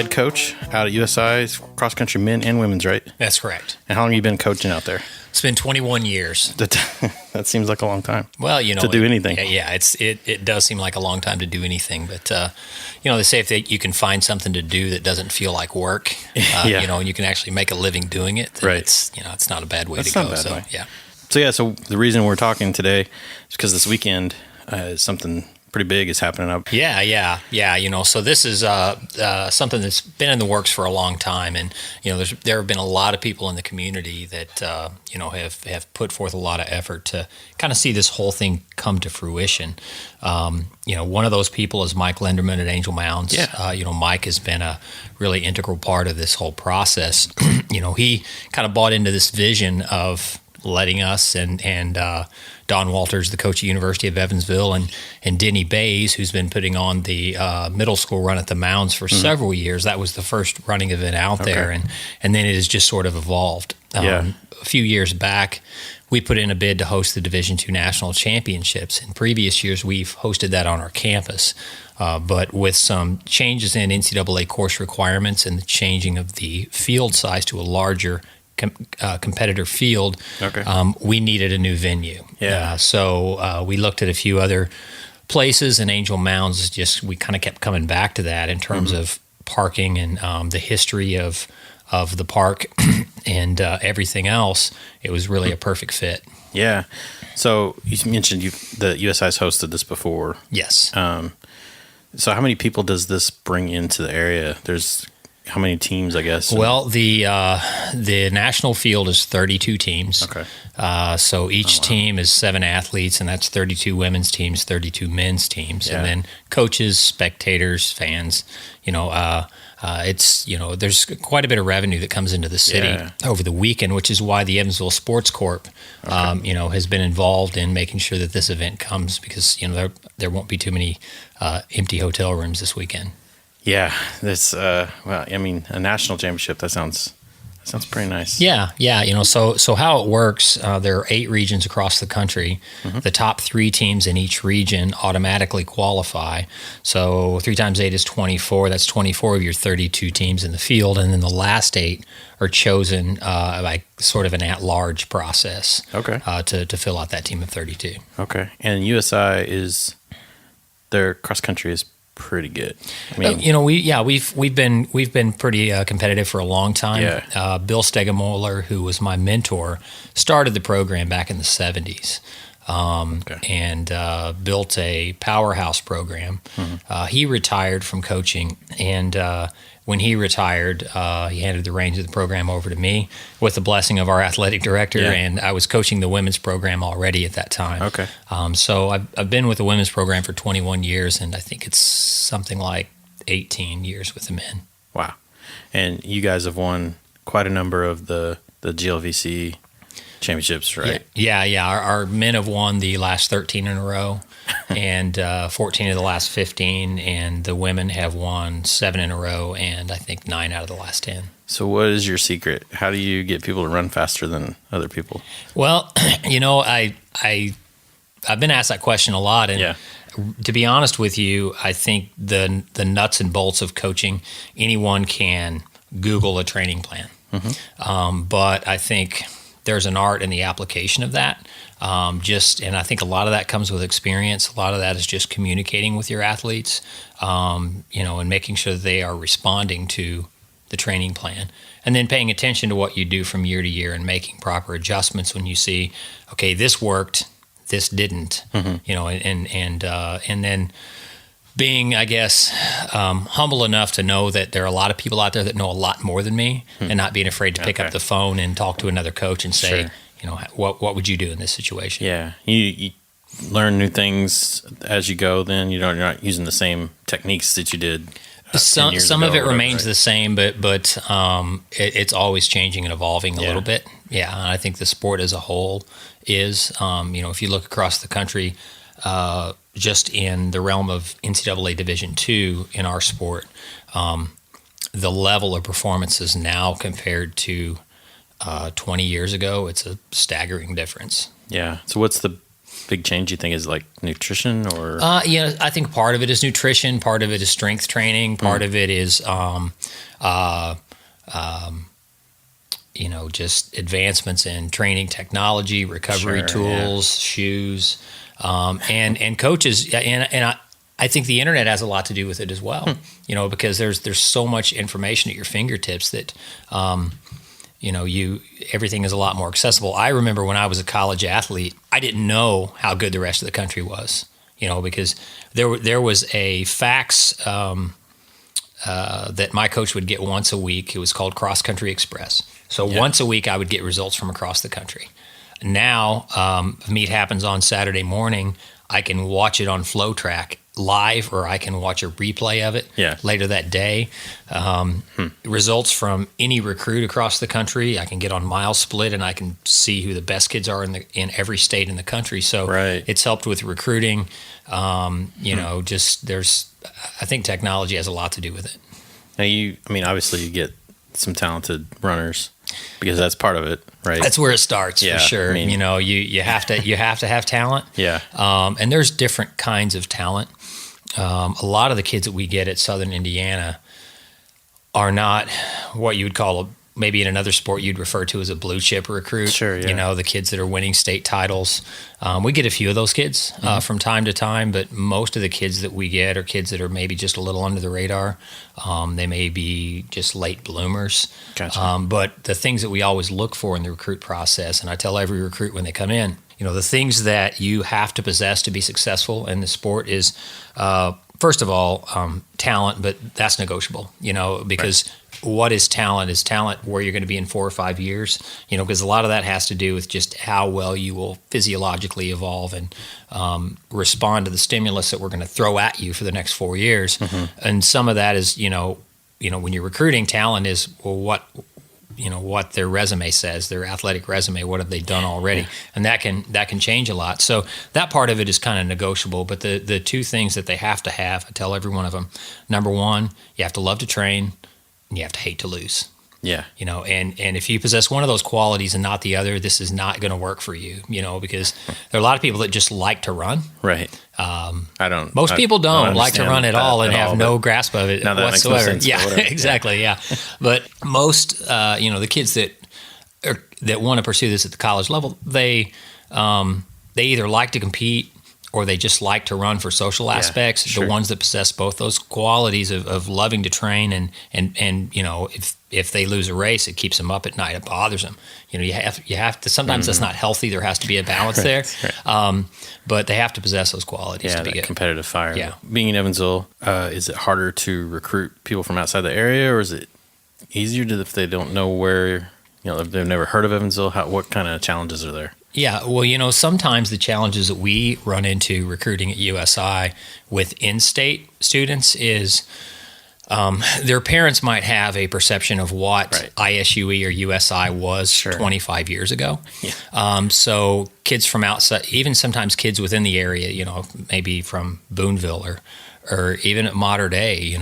head coach out at USI Cross Country men and women's, right? That's correct. And how long have you been coaching out there? It's been 21 years. That seems like a long time. Well, to do anything. Yeah, it does seem like a long time to do anything. But, they say if you can find something to do that doesn't feel like work, and you can actually make a living doing it, then right. it's not a bad way That's to go. Not a bad way. Yeah. So the reason we're talking today is because this weekend something pretty big is happening up. Yeah. So this is something that's been in the works for a long time, and there have been a lot of people in the community that have put forth a lot of effort to kind of see this whole thing come to fruition. One of those people is Mike Lenderman at Angel Mounds. Yeah. Mike has been a really integral part of this whole process. He kind of bought into this vision of letting us and Don Walters, the coach at University of Evansville, and Denny Bays, who's been putting on the middle school run at the Mounds for several years. That was the first running event out there, and then it has just sort of evolved. A few years back, we put in a bid to host the Division II National Championships. In previous years, we've hosted that on our campus. But with some changes in NCAA course requirements and the changing of the field size to a larger competitor field, we needed a new venue. So we looked at a few other places, and Angel Mounds we kind of kept coming back to that in terms of parking and the history of the park and everything else. It was really a perfect fit. Yeah. So you mentioned the USI's hosted this before. Yes. So how many people does this bring into the area? There's how many teams, I guess? Well, the national field is 32 teams. Okay. So each team is 7 athletes, and that's 32 women's teams, 32 men's teams, and then coaches, spectators, fans. There's quite a bit of revenue that comes into the city over the weekend, which is why the Evansville Sports Corp, has been involved in making sure that this event comes, because there won't be too many empty hotel rooms this weekend. Yeah, that's a national championship. That sounds pretty nice. Yeah. So how it works, there are 8 regions across the country. Mm-hmm. The top 3 teams in each region automatically qualify. So 3 times 8 is 24. That's 24 of your 32 teams in the field, and then the last 8 are chosen by sort of an at-large process. Okay. To fill out that team of 32. Okay, and USI their cross country is pretty good. I mean, we've been pretty competitive for a long time. Yeah. Bill Stegemoller, who was my mentor, started the program back in the 70s. And built a powerhouse program. Mm-hmm. He retired from coaching, and when he retired, he handed the reins of the program over to me with the blessing of our athletic director, and I was coaching the women's program already at that time. Okay. So I've been with the women's program for 21 years, and I think it's something like 18 years with the men. Wow. And you guys have won quite a number of the GLVC championships, right? Yeah. Our men have won the last 13 in a row, and 14 of the last 15, and the women have won 7 in a row, and I think 9 out of the last 10. So what is your secret? How do you get people to run faster than other people? Well, I've been asked that question a lot, and to be honest with you, I think the nuts and bolts of coaching, anyone can Google a training plan. Mm-hmm. But I think there's an art in the application of that. And I think a lot of that comes with experience. A lot of that is just communicating with your athletes, and making sure that they are responding to the training plan, and then paying attention to what you do from year to year and making proper adjustments when you see, okay, this worked, this didn't, and then being, I guess, humble enough to know that there are a lot of people out there that know a lot more than me, and not being afraid to pick up the phone and talk to another coach and say, what would you do in this situation? Yeah, you learn new things as you go. Then you're not using the same techniques that you did. Some of it remains the same, but it's always changing and evolving a little bit. Yeah, and I think the sport as a whole is. If you look across the country. Just in the realm of NCAA Division II in our sport, the level of performances now compared to 20 years ago, it's a staggering difference. Yeah. So what's the big change you think is like nutrition or? Yeah, I think part of it is nutrition, part of it is strength training, part of it is, just advancements in training technology, recovery tools, shoes, and coaches. And I think the internet has a lot to do with it as well. Because there's so much information at your fingertips that, everything is a lot more accessible. I remember when I was a college athlete, I didn't know how good the rest of the country was, because there was a fax that my coach would get once a week. It was called Cross Country Express. So once a week I would get results from across the country. Now, if meet happens on Saturday morning, I can watch it on Flow Track live, or I can watch a replay of it later that day. Results from any recruit across the country, I can get on Mile Split, and I can see who the best kids are in every state in the country. So it's helped with recruiting. I think technology has a lot to do with it. Now obviously you get some talented runners because that's part of it, right? That's where it starts for sure. You have to have talent. Yeah. And there's different kinds of talent. A lot of the kids that we get at Southern Indiana are not what you would call maybe in another sport you'd refer to as a blue chip recruit. Sure, yeah. The kids that are winning state titles. We get a few of those kids from time to time, but most of the kids that we get are kids that are maybe just a little under the radar. They may be just late bloomers. Gotcha. But the things that we always look for in the recruit process, and I tell every recruit when they come in, the things that you have to possess to be successful in the sport is, first of all, talent, but that's negotiable, because what is talent? Is talent where you're going to be in 4 or 5 years? Because a lot of that has to do with just how well you will physiologically evolve and respond to the stimulus that we're going to throw at you for the next 4 years. And some of that is, when you're recruiting, talent is, what their resume says, their athletic resume, what have they done already? And that can change a lot. So that part of it is kind of negotiable, but the two things that they have to have, I tell every one of them, number one, you have to love to train and you have to hate to lose. Yeah. And if you possess one of those qualities and not the other, this is not going to work for you, because there are a lot of people that just like to run. Right. Most people don't like to run at all and have no grasp of it whatsoever. Exactly. Yeah. But most, the kids that want to pursue this at the college level, they either like to compete or they just like to run for social aspects. Sure. The ones that possess both those qualities of loving to train and if they lose a race, it keeps them up at night. It bothers them. You have to. Sometimes that's not healthy. There has to be a balance there. Right. But they have to possess those qualities to be good. Competitive fire. Yeah. Being in Evansville, is it harder to recruit people from outside the area, or is it easier if they don't know where? If they've never heard of Evansville, what kind of challenges are there? Yeah, well, sometimes the challenges that we run into recruiting at USI with in-state students is their parents might have a perception of what ISUE or USI was 25 years ago. Yeah. So kids from outside, even sometimes kids within the area, maybe from Boonville or even at Mater Dei,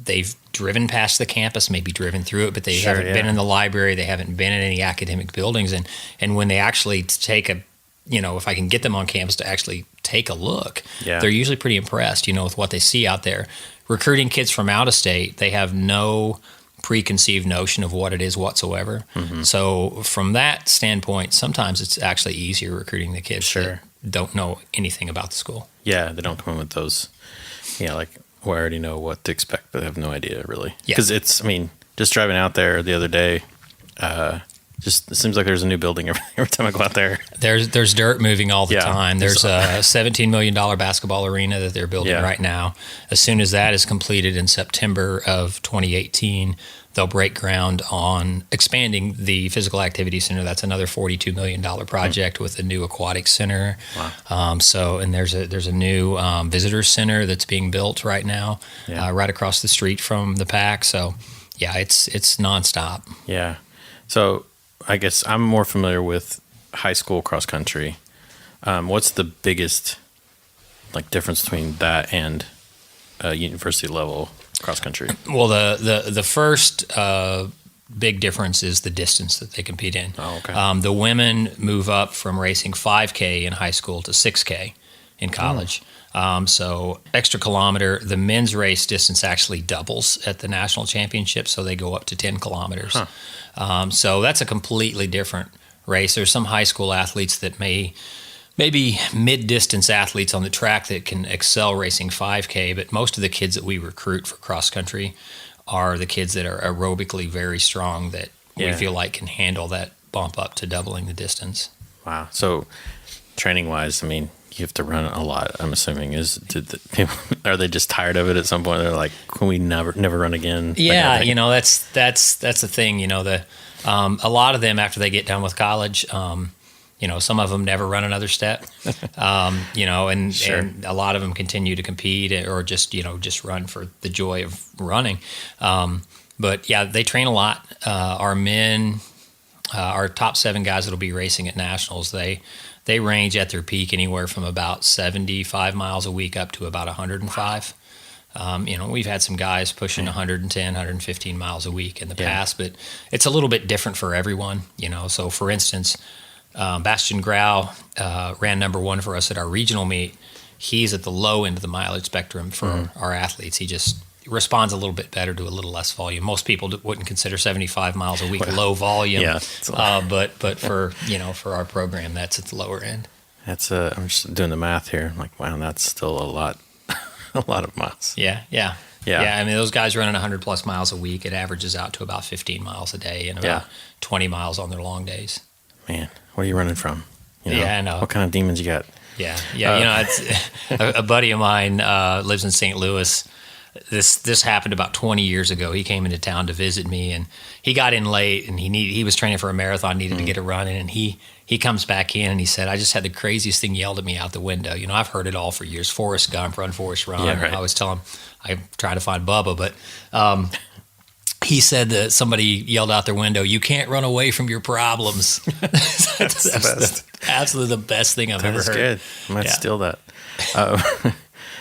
they've driven past the campus, maybe driven through it, but they haven't been in the library, they haven't been in any academic buildings. And when they actually take if I can get them on campus to actually take a look, they're usually pretty impressed, with what they see out there. Recruiting kids from out of state, they have no preconceived notion of what it is whatsoever. Mm-hmm. So from that standpoint, sometimes it's actually easier recruiting the kids that don't know anything about the school. Yeah, they don't come in with those, like, I already know what to expect, but I have no idea really. Because it's, just driving out there the other day, it seems like there's a new building every time I go out there. There's dirt moving all the time. There's a $17 million basketball arena that they're building right now. As soon as that is completed in September of 2018, they'll break ground on expanding the physical activity center. That's another $42 million project with a new aquatic center. Wow. And there's a new visitor center that's being built right now, right across the street from the PAC. So, it's nonstop. Yeah. So I guess I'm more familiar with high school cross country. What's the biggest difference between that and university level cross country? Well, the first big difference is the distance that they compete in. Oh, okay. The women move up from racing 5K in high school to 6K in college. So extra kilometer, the men's race distance actually doubles at the national championship, so they go up to 10 kilometers. So that's a completely different race. There's some high school athletes that maybe mid-distance athletes on the track that can excel racing 5K, but most of the kids that we recruit for cross country are the kids that are aerobically very strong that we feel like can handle that bump up to doubling the distance. Wow. So training-wise, I mean, you have to run a lot, I'm assuming. Are they just tired of it at some point? They're like, can we never run again? Yeah, that's the thing. A lot of them, after they get done with college, some of them never run another step, and a lot of them continue to compete or just run for the joy of running. But yeah, they train a lot. Our men, our top 7 guys that'll be racing at nationals, they range at their peak anywhere from about 75 miles a week up to about 105. We've had some guys pushing 110, 115 miles a week in the past, but it's a little bit different for everyone. So for instance, Bastian Grau ran number 1 for us at our regional meet. He's at the low end of the mileage spectrum for our athletes. He just responds a little bit better to a little less volume. Most people wouldn't consider 75 miles a week low volume, but for our program, that's at the lower end. I'm just doing the math here. I'm like, wow, that's still a lot of miles. Yeah. I mean, those guys running 100 plus miles a week, it averages out to about 15 miles a day and about 20 miles on their long days. Man, where are you running from? I know. What kind of demons you got? Yeah. It's a buddy of mine lives in St. Louis. This happened about 20 years ago. He came into town to visit me, and he got in late, and he was training for a marathon, needed to get a run in, and he comes back in, and he said, I just had the craziest thing yelled at me out the window. I've heard it all for years. Forrest Gump, run, Forrest, run. Yeah, right. I always tell him, I'm trying to find Bubba, but he said that somebody yelled out their window, "You can't run away from your problems." That's absolutely the best thing I've ever heard. Good. I might steal that.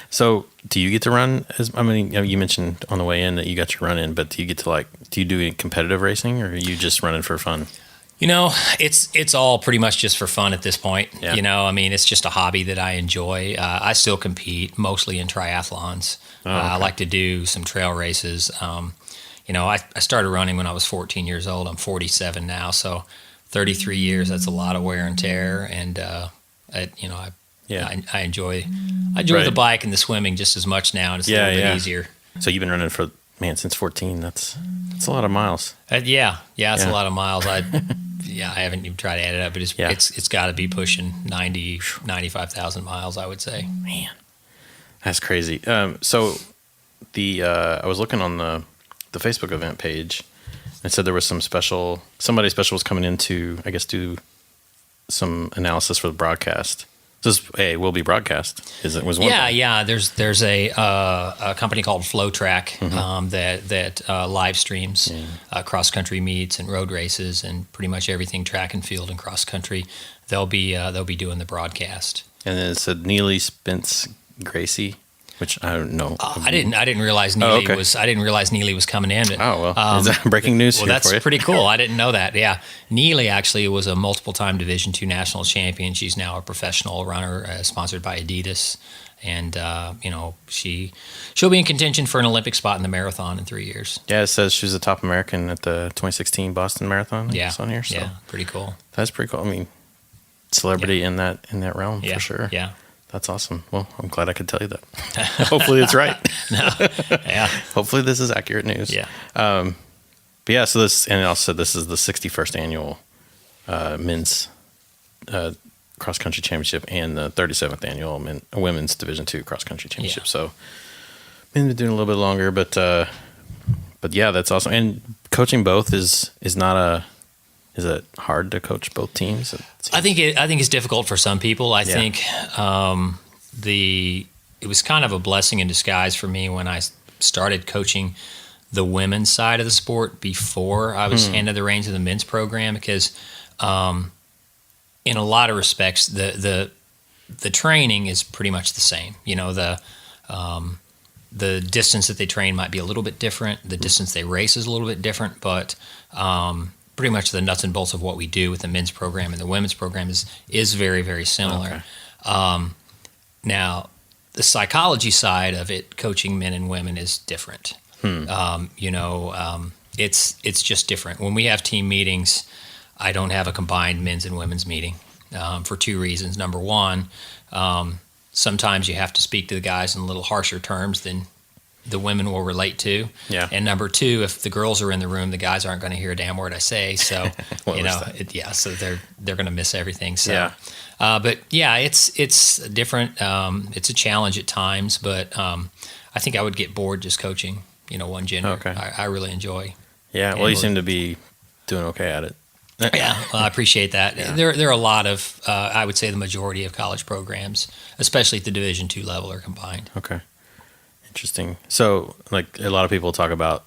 So do you get to run? You mentioned on the way in that you got your run in, but do you get to do you do any competitive racing, or are you just running for fun? It's all pretty much just for fun at this point. Yeah. It's just a hobby that I enjoy. I still compete mostly in triathlons. Oh, okay. I like to do some trail races. I started running when I was 14 years old. I'm 47 now, so 33 years. That's a lot of wear and tear, and I enjoy the bike and the swimming just as much now, and it's a little bit easier. So you've been running since 14. That's a lot of miles. It's a lot of miles. I haven't even tried to add it up, but it's got to be pushing 95,000 miles, I would say. Man, that's crazy. So I was looking on the Facebook event page, and it said there was somebody special was coming in to, I guess, do some analysis for the broadcast. This will be broadcast. Was one? Yeah. There's a company called FlowTrack that live streams cross country meets and road races and pretty much everything track and field and cross country. They'll be doing the broadcast. And then it said Neely Spence Gracie, which I don't know. I didn't realize Neely I didn't realize Neely was coming in. Is that breaking news? Well, that's pretty cool. I didn't know that. Yeah, Neely actually was a multiple-time Division II national champion. She's now a professional runner, sponsored by Adidas, and she'll be in contention for an Olympic spot in the marathon in 3 years. Yeah, it says she was a top American at the 2016 Boston Marathon. Yeah, it's on here. So. Yeah, pretty cool. That's pretty cool. I mean, celebrity in that realm for sure. Yeah. That's awesome. Well, I'm glad I could tell you that. Hopefully it's right. Hopefully this is accurate news. Yeah. But yeah, so this, and it also said this is the 61st annual men's cross country championship and the 37th annual women's Division II cross country championship. Yeah. So been doing a little bit longer, but yeah, that's awesome. And coaching both is it hard to coach both teams? I think it's difficult for some people. I think it was kind of a blessing in disguise for me when I started coaching the women's side of the sport before I was handed the reins of the men's program, because in a lot of respects the training is pretty much the same. the distance that they train might be a little bit different. The distance they race is a little bit different, but pretty much the nuts and bolts of what we do with the men's program and the women's program is very, very similar. Okay. Now, the psychology side of it, coaching men and women, is different. It's just different. When we have team meetings, I don't have a combined men's and women's meeting for two reasons. Number one, sometimes you have to speak to the guys in a little harsher terms than the women will relate to. Yeah. And number two, if the girls are in the room, the guys aren't going to hear a damn word I say. So, so they're going to miss everything. So, yeah. But yeah, it's different. It's a challenge at times, but I think I would get bored just coaching, one gender. Okay. I really enjoy. Yeah. Well, you seem to be doing okay at it. Yeah, well, I appreciate that. Yeah. There are a lot of, I would say the majority of college programs, especially at the Division II level, are combined. Okay. Interesting. So, like, a lot of people talk about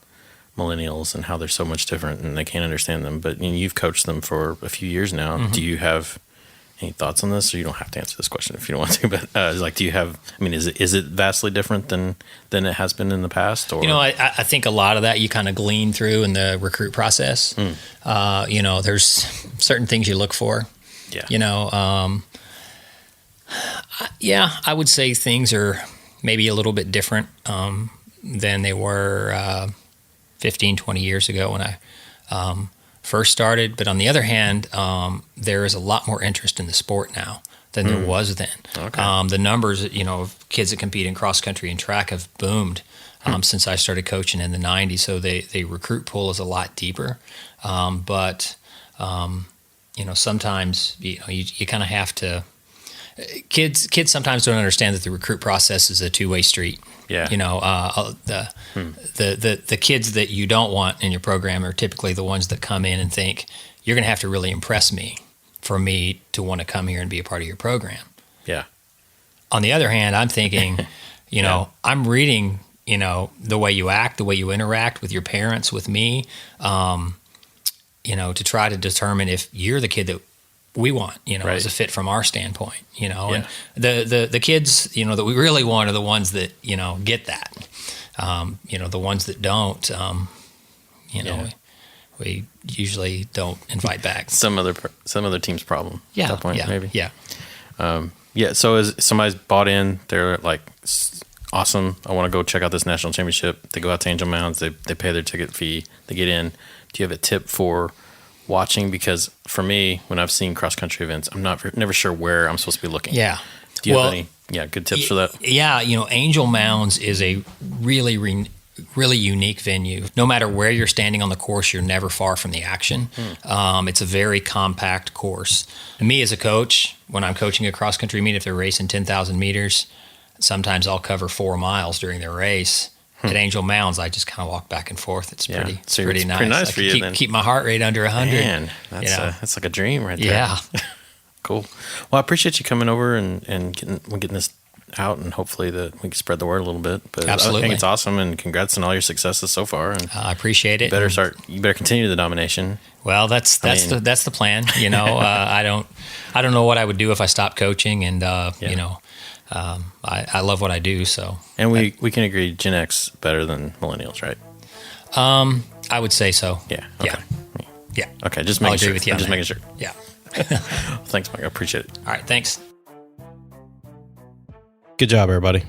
millennials and how they're so much different and they can't understand them, but you've coached them for a few years now. Mm-hmm. Do you have any thoughts on this? Or you don't have to answer this question if you don't want to, but do you have, is it vastly different than it has been in the past? Or? I think a lot of that you kind of glean through in the recruit process. There's certain things you look for. Yeah. I would say things are maybe a little bit different than they were 15, 20 years ago when I first started. But on the other hand, there is a lot more interest in the sport now than there was then. Okay. The numbers, of kids that compete in cross country and track have boomed since I started coaching in the 90s. So the recruit pool is a lot deeper. But sometimes you kind of have to. Kids sometimes don't understand that the recruit process is a two-way street. Yeah. The kids that you don't want in your program are typically the ones that come in and think you're going to have to really impress me for me to want to come here and be a part of your program. Yeah. On the other hand, I'm thinking, I'm reading, the way you act, the way you interact with your parents, with me, to try to determine if you're the kid that we want, as a fit from our standpoint, and the kids, that we really want are the ones that, get that, the ones that don't, we usually don't invite back. Some other team's problem. Yeah. At that point, maybe. Yeah. So as somebody's bought in, they're like, awesome. I want to go check out this national championship. They go out to Angel Mounds. They pay their ticket fee. They get in. Do you have a tip for watching? Because for me, when I've seen cross country events, I'm never sure where I'm supposed to be looking. Yeah. Do you have any good tips for that? Yeah, Angel Mounds is a really unique venue. No matter where you're standing on the course, you're never far from the action. It's a very compact course. And me as a coach, when I'm coaching a cross country meet, if they're racing 10,000 meters, sometimes I'll cover 4 miles during their race. At Angel Mounds, I just kind of walk back and forth. It's pretty nice. Pretty nice for you. Keep my heart rate under 100. Man, that's like a dream right there. Yeah. Cool. Well, I appreciate you coming over and getting this out, and hopefully that we can spread the word a little bit. But absolutely. I think it's awesome, and congrats on all your successes so far. And I appreciate it. You better continue the domination. Well, that's the plan. I don't know what I would do if I stopped coaching, and I love what I do. So, and we can agree, Gen X better than millennials, right? I would say so. Yeah. Okay. Yeah. Okay. Just making sure. With you. I'm just making sure. Yeah. Thanks, Mike. I appreciate it. All right. Thanks. Good job, everybody.